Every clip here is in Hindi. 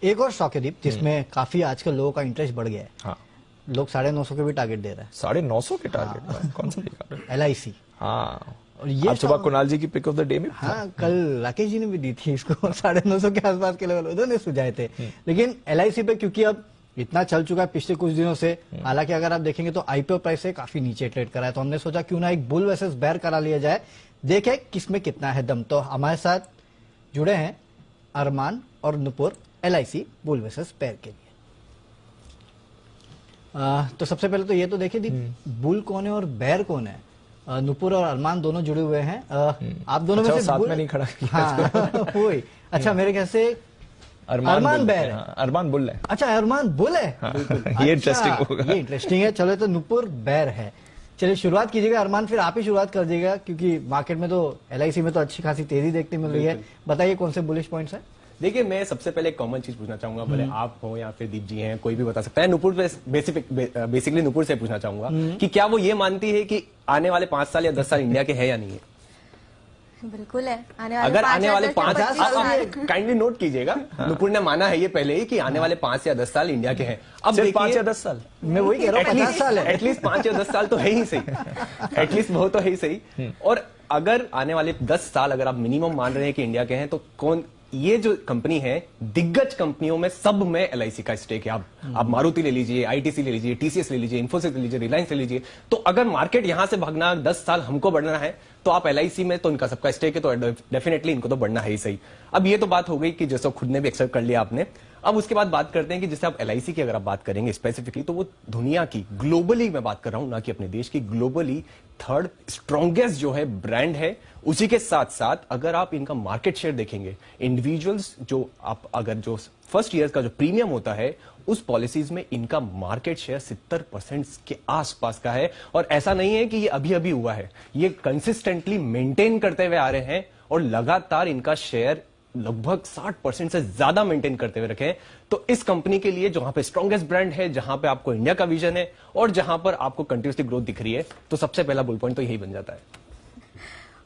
एक और स्टॉक है दीप जिसमें काफी आजकल लोगों का इंटरेस्ट बढ़ गया है। हाँ, लोग 950 के भी टारगेट दे रहे हैं। 950 के टारगेट कौन सा दिखा रहे हैं? LIC। हाँ, और ये आज सुबह कुणाल जी की पिक ऑफ द डे में। हाँ, कल राकेश जी ने भी दी थी इसको 950 के आसपास के लेवल उन्होंने सुझाए थे। लेकिन LIC पे क्योंकि अब इतना चल चुका है पिछले कुछ दिनों से, हालांकि अगर आप देखेंगे तो IPO प्राइस से काफी नीचे ट्रेड करा है, तो हमने सोचा क्यों ना एक बुल वर्सेस बेयर करा लिया जाए, देखे किसमें कितना है दम। तो हमारे साथ जुड़े हैं अरमान और Nupur LIC bull versus bear के लिए। तो सबसे पहले तो ये तो देखिए बुल कौन है और बेयर कौन है। नुपुर और अरमान दोनों जुड़े हुए हैं। आप दोनों अच्छा, में से साथ में नहीं खड़ा किया। हाँ वही। अच्छा, मेरे ख्याल से अरमान बेयर है। अरमान बुल है। अच्छा, अरमान बुल है। ये इंटरेस्टिंग होगा। ये इंटरेस्टिंग है। चलो, तो नुपुर बेयर है। चलिए शुरुआत कीजिएगा अरमान, फिर आप ही शुरुआत कर दीजिएगा क्योंकि मार्केट में तो LIC में तो अच्छी खासी तेजी देखने मिल रही है। बताइए कौन से बुलिश पॉइंट्स है। देखिए, मैं सबसे पहले एक कॉमन चीज पूछना चाहूंगा, भले आप हो या फिर दीप जी हैं, कोई भी बता सकता है। नुपुर बेसिकली नुपुर से पूछना चाहूंगा कि क्या वो ये मानती है कि आने वाले 5 साल या 10 साल इंडिया के हैं या नहीं है? बिल्कुल है। अगर आने वाले 5 साल, काइंडली नोट कीजिएगा, नुपुर ने माना है ये पहले ही कि आने वाले 5 या 10 साल इंडिया के हैं। अब सिर्फ 5 या 10 साल, मैं वही कह रहा हूँ, 50 साल है। एटलीस्ट 5 या 10 साल तो है ही सही, एटलीस्ट वो तो है ही सही। और अगर आने वाले 10 साल अगर आप मिनिमम मान रहे हैं कि इंडिया के हैं, तो कौन ये जो कंपनी है, दिग्गज कंपनियों में सब में LIC का स्टेक है। आप मारुति ले लीजिए, ITC ले लीजिए, TCS ले लीजिए, इन्फोसिस ले लीजिए, रिलायंस ले लीजिए। तो अगर मार्केट यहां से भागना 10 साल हमको बढ़ना है, तो आप LIC में तो इनका सबका स्टेक है, तो डेफिनेटली इनको तो बढ़ना है ही सही। अब ये तो बात हो गई कि जैसे खुद ने भी एक्सेप्ट कर लिया आपने। अब उसके बाद बात करते हैं कि जैसे आप LIC की अगर आप बात करेंगे स्पेसिफिकली, तो वो दुनिया की, ग्लोबली मैं बात कर रहा हूं, ना कि अपने देश की, ग्लोबली 3rd स्ट्रॉन्गेस्ट जो है ब्रांड है। उसी के साथ साथ अगर आप इनका मार्केट शेयर देखेंगे, इंडिविजुअल्स जो आप अगर जो फर्स्ट ईयर का जो प्रीमियम होता है, उस पॉलिसीज में इनका मार्केट शेयर 70% के आसपास का है। और ऐसा नहीं है कि ये अभी अभी हुआ है, ये कंसिस्टेंटली मेंटेन करते हुए आ रहे हैं और लगातार इनका शेयर लगभग 60% से ज्यादा मेंटेन करते हुए रखे हैं। तो इस कंपनी के लिए जहां पे स्ट्रॉन्गेस्ट ब्रांड है, जहां पे आपको इंडिया का विजन है और जहां पर आपको कंटिन्यूसली ग्रोथ दिख रही है, तो सबसे पहला बुल पॉइंट तो यही बन जाता है।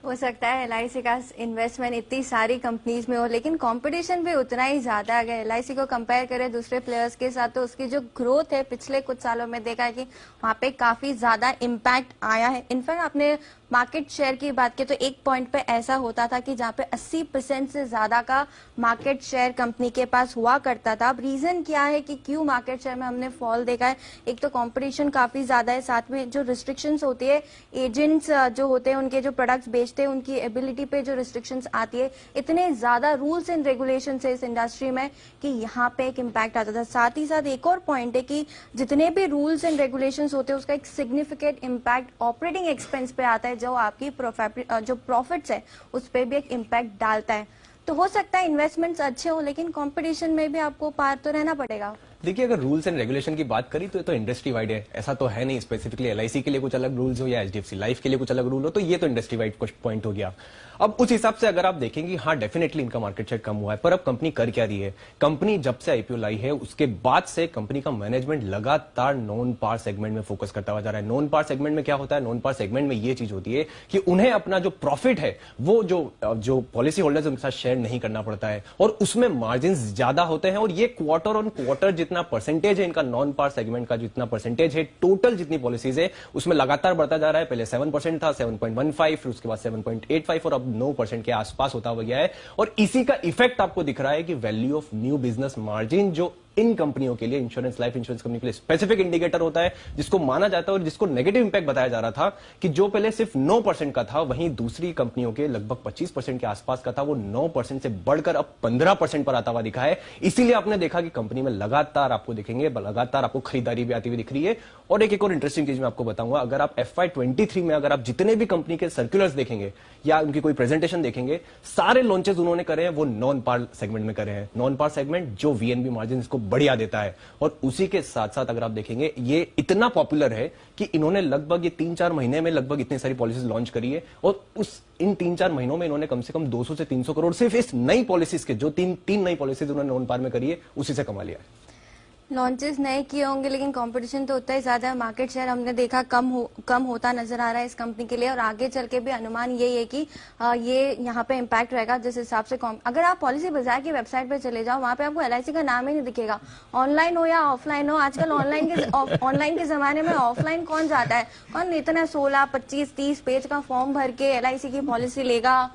हो सकता है LIC का इन्वेस्टमेंट इतनी सारी कंपनीज में हो, लेकिन कंपटीशन भी उतना ही ज्यादा है। अगर LIC को कंपेयर करें दूसरे प्लेयर्स के साथ, तो उसकी जो ग्रोथ है पिछले कुछ सालों में देखा है कि वहां पे काफी ज्यादा इम्पैक्ट आया है। इनफैक्ट आपने मार्केट शेयर की बात की तो एक पॉइंट पे ऐसा होता था कि जहां पे 80% से ज्यादा का मार्केट शेयर कंपनी के पास हुआ करता था। अब रीजन क्या है कि क्यों मार्केट शेयर में हमने फॉल देखा है? एक तो कंपटीशन काफी ज्यादा है, साथ में जो रिस्ट्रिक्शंस होती है, एजेंट्स जो होते हैं उनके जो प्रोडक्ट्स बेचते हैं उनकी एबिलिटी पे जो रिस्ट्रिक्शंस आती है, इतने ज्यादा रूल्स एंड रेगुलेशंस है इस इंडस्ट्री में कि यहाँ पे एक इम्पैक्ट आता था। साथ ही साथ एक और पॉइंट है कि जितने भी रूल्स एंड रेगुलेशंस होते हैं उसका एक सिग्निफिकेंट इम्पैक्ट ऑपरेटिंग एक्सपेंस पे आता है, जो आपकी जो प्रॉफिट्स है उस पर भी एक इम्पैक्ट डालता है। तो हो सकता है इन्वेस्टमेंट्स अच्छे हो, लेकिन कंपटीशन में भी आपको पार तो रहना पड़ेगा। देखिए, अगर रूल्स एंड रेगुलेशन की बात करी तो इंडस्ट्री वाइड है, ऐसा तो है नहीं स्पेसिफिकली LIC के लिए कुछ अलग रूल्स हो या HDFC लाइफ के लिए कुछ अलग रूल हो, तो ये तो इंडस्ट्री वाइड कुछ पॉइंट हो गया। अब उस हिसाब से अगर आप देखेंगे, हाँ डेफिनेटली इनका मार्केट शेयर कम हुआ है, पर अब कंपनी कर क्या रही है? कंपनी जब से IPO लाई है उसके बाद से कंपनी का मैनेजमेंट लगातार नॉन पार सेगमेंट में फोकस करता हुआ जा रहा है। नॉन पार सेगमेंट में क्या होता है? नॉन पार सेगमेंट में ये चीज होती है कि उन्हें अपना जो प्रॉफिट है वो जो पॉलिसी होल्डर्स उनके साथ शेयर नहीं करना पड़ता है और उसमें मार्जिन ज्यादा होते हैं। और ये क्वार्टर ऑन क्वार्टर जितना परसेंटेज है इनका नॉन पार सेगमेंट का, जितना परसेंटेज है टोटल जितनी पॉलिसीज है उसमें लगातार बढ़ता जा रहा है। पहले 7% था, 7.15, फिर उसके बाद 7.85 और अब 9% के आसपास होता हुआ गया है। और इसी का इफेक्ट आपको दिख रहा है कि value of new business margin, जो इन कंपनियों के लिए, इंश्योरेंस, लाइफ इंश्योरेंस कंपनी के लिए स्पेसिफिक इंडिकेटर होता है, जिसको माना जाता है और जिसको नेगेटिव इंपैक्ट बताया जा रहा था कि जो पहले सिर्फ 9% का था, वहीं दूसरी कंपनियों के लगभग 25% के आसपास का था, वो 9% से बढ़कर अब 15% पर आता हुआ दिखा है। इसीलिए आपने देखा कि कंपनी में लगातार आपको दिखेंगे, लगातार आपको खरीदारी भी आती हुई दिख रही है। और एक और इंटरेस्टिंग चीज मैं आपको बताऊंगा, अगर आप FY23 में अगर आप जितने भी कंपनी के सर्कुलर्स देखेंगे या उनकी कोई प्रेजेंटेशन देखेंगे, सारे लॉन्चेस उन्होंने करे हैं वो नॉन पार सेगमेंट में करे हैं। नॉन पार सेगमेंट जो VNB मार्जिन इसको बढ़िया देता है। और उसी के साथ साथ अगर आप देखेंगे, ये इतना पॉपुलर है कि इन्होंने लगभग ये 3-4 महीने में लगभग इतनी सारी पॉलिसीज लॉन्च करी है और इन 3-4 महीनों में इन्होंने कम से कम 200 से 300 करोड़ सिर्फ इस नई पॉलिसीज के, जो तीन नई पॉलिसीज उन्होंने नॉन पार में करी है, उसी से कमा लिया है। लॉन्चेस नए किए होंगे, लेकिन कंपटीशन तो उतना ही ज्यादा है। मार्केट शेयर हमने देखा कम होता नजर आ रहा है इस कंपनी के लिए, और आगे चल के भी अनुमान यही है कि ये यहाँ पे इम्पैक्ट रहेगा। जिस हिसाब से अगर आप पॉलिसी बाजार की वेबसाइट पे चले जाओ, वहां पे आपको एलआईसी का नाम ही नहीं दिखेगा, ऑनलाइन हो या ऑफलाइन हो। आजकल ऑनलाइन के जमाने में ऑफलाइन कौन जाता है, कौन इतना 16, 25, 30 पेज का फॉर्म भर के एलआईसी की पॉलिसी लेगा।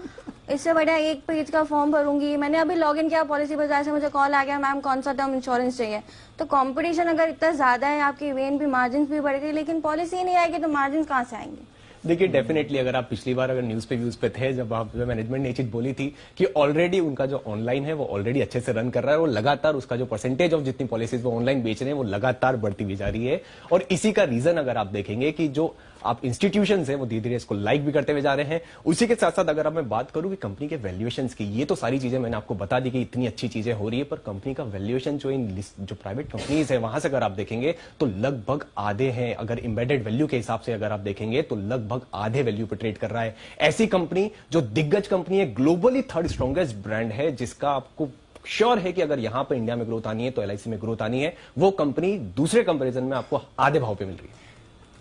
इससे बढ़िया एक पेज का फॉर्म भरूंगी। मैंने अभी लॉगिन किया पॉलिसी बाजार से, मुझे कॉल आ गया, मैम कौन सा टर्म इंश्योरेंस चाहिए। तो कंपटीशन अगर इतना ज्यादा है, आपकी वेन भी, मार्जिन भी बढ़ गई, लेकिन पॉलिसी ही नहीं आएगी तो मार्जिन कहाँ से आएंगे। देखिए डेफिनेटली अगर आप पिछली बार अगर न्यूज पे थे, जब आप मैनेजमेंट ने ये चीज बोली थी कि ऑलरेडी उनका जो ऑनलाइन है वो ऑलरेडी अच्छे से रन कर रहा है, और लगातार उसका जो परसेंटेज ऑफ जितनी पॉलिसीज वो ऑनलाइन बेच रहे हैं वो लगातार बढ़ती भी जा रही है। और इसी का रीजन अगर आप देखेंगे कि जो आप इंस्टीट्यूशंस हैं वो धीरे धीरे इसको लाइक भी करते हुए जा रहे हैं। उसी के साथ साथ अगर अब मैं बात करूं कि कंपनी के वैल्यूएशंस की, ये तो सारी चीजें मैंने आपको बता दी कि इतनी अच्छी चीजें हो रही है, पर कंपनी का वैल्यूएशन जो प्राइवेट कंपनीज है वहां से अगर आप देखेंगे तो लगभग आधे हैं। अगर एम्बेडेड वैल्यू के हिसाब से अगर आप देखेंगे तो लगभग आधे वैल्यू पे ट्रेड कर रहा है। ऐसी कंपनी जो दिग्गज कंपनी है, ग्लोबली थर्ड स्ट्रॉन्गेस्ट ब्रांड है, जिसका आपको श्योर है कि अगर यहां पर इंडिया में ग्रोथ आनी है तो एलआईसी में ग्रोथ आनी है, वो कंपनी दूसरे कंपेरिजन में आपको आधे भाव पे मिल रही है।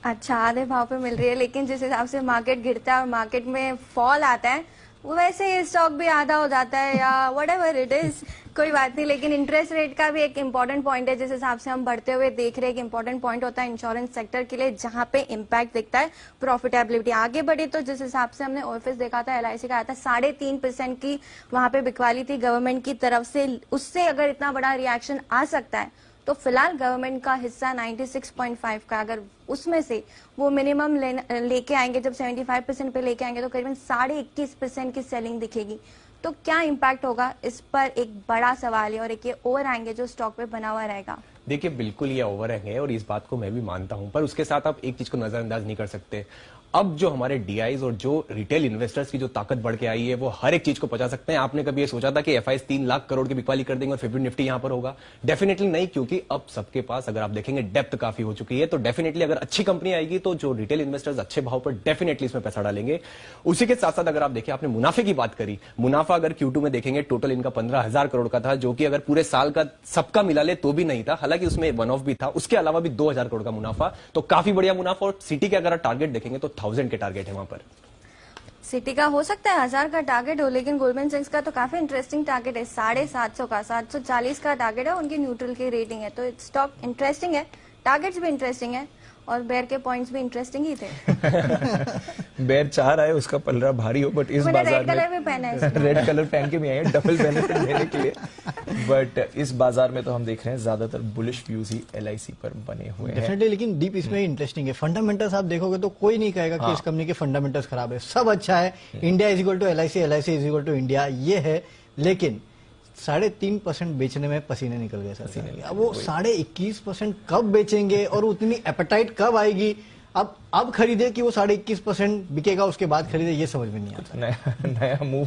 अच्छा, आधे भाव पे मिल रही है, लेकिन जिस हिसाब से मार्केट गिरता है और मार्केट में फॉल आता है, वो वैसे ही स्टॉक भी आधा हो जाता है या व्हाटएवर इट इज, कोई बात नहीं। लेकिन इंटरेस्ट रेट का भी एक इंपॉर्टेंट पॉइंट है, जिस हिसाब से हम बढ़ते हुए देख रहे हैं कि इंपॉर्टेंट पॉइंट होता है इंश्योरेंस सेक्टर के लिए, जहां पे इम्पैक्ट दिखता है प्रॉफिटेबिलिटी। आगे बढ़े तो जिस हिसाब से हमने ऑफिस देखा था, एलआईसी का आया था 3.5% की वहां पे बिकवाली थी गवर्नमेंट की तरफ से, उससे अगर इतना बड़ा रिएक्शन आ सकता है तो फिलहाल गवर्नमेंट का हिस्सा 96.5 का, अगर उसमें से वो मिनिमम लेके आएंगे, जब 75% पे लेके आएंगे तो करीबन 21.5% की सेलिंग दिखेगी। तो क्या इम्पैक्ट होगा, इस पर एक बड़ा सवाल है, और एक ये ओवर आएंगे जो स्टॉक पे बना हुआ रहेगा। देखिए बिल्कुल ये ओवर है और इस बात को मैं भी मानता हूं, पर उसके साथ आप एक चीज को नजरअंदाज नहीं कर सकते। अब जो हमारे डीआईज और जो रिटेल इन्वेस्टर्स की जो ताकत बढ़ के आई है, वो हर एक चीज को पचा सकते हैं। आपने कभी ये सोचा था कि एफआईज 3 लाख करोड़ की बिकवाली कर देंगे और फिर भी निफ्टी यहां पर होगा? डेफिनेटली नहीं, क्योंकि अब सबके पास अगर आप देखेंगे डेप्थ काफी हो चुकी है। तो डेफिनेटली अगर अच्छी कंपनी आएगी तो जो रिटेल इन्वेस्टर्स अच्छे भाव पर डेफिनेटली इसमें पैसा डालेंगे। उसी के साथ साथ अगर आप देखिए, आपने मुनाफे की बात करी, मुनाफा अगर Q2 में देखेंगे टोटल इनका 15,000 करोड़ का था, जो कि अगर पूरे साल का सबका मिला ले तो भी नहीं था, हालांकि उसमें वन ऑफ भी था, उसके अलावा भी 2,000 करोड़ का मुनाफा, तो काफी बढ़िया मुनाफा। और सिटी के अगर आप टारगेट देखेंगे तो 1000 के टारगेट है पर। सिटी का हो सकता है 1000 का टारगेट हो, लेकिन गोल्डमैन सैक्स का तो काफी इंटरेस्टिंग टारगेट है, 750 का, 740 का टारगेट है, उनकी न्यूट्रल की रेटिंग है। तो स्टॉक इंटरेस्टिंग है, टारगेट्स भी इंटरेस्टिंग है, और बेयर के पॉइंट्स भी इंटरेस्टिंग ही थे। बेयर चाह रहा है उसका पलड़ा भारी हो, बट इस बाजार रेड कलर भी पहना है, रेड कलर पहन के भी आए हैं डबल बेनिफिट देने के लिए। बट इस बाजार में तो हम देख रहे हैं ज्यादातर बुलिश व्यूज ही एलआईसी पर बने हुए हैं। डेफिनेटली, लेकिन डीप इसमें इंटरेस्टिंग है। फंडामेंटल्स आप देखोगे तो कोई नहीं कहेगा कि इस कंपनी के फंडामेंटल्स खराब है, सब अच्छा है। India is equal to LIC, LIC is equal to India, ये है। लेकिन 3.5% बेचने में पसीने निकल गए सर। अब वो 21.5% कब बेचेंगे और उतनी एपेटाइट कब आएगी? अब खरीदे कि वो 21.5% बिकेगा, उसके बाद खरीदे, ये समझ में नहीं आता। नया मूव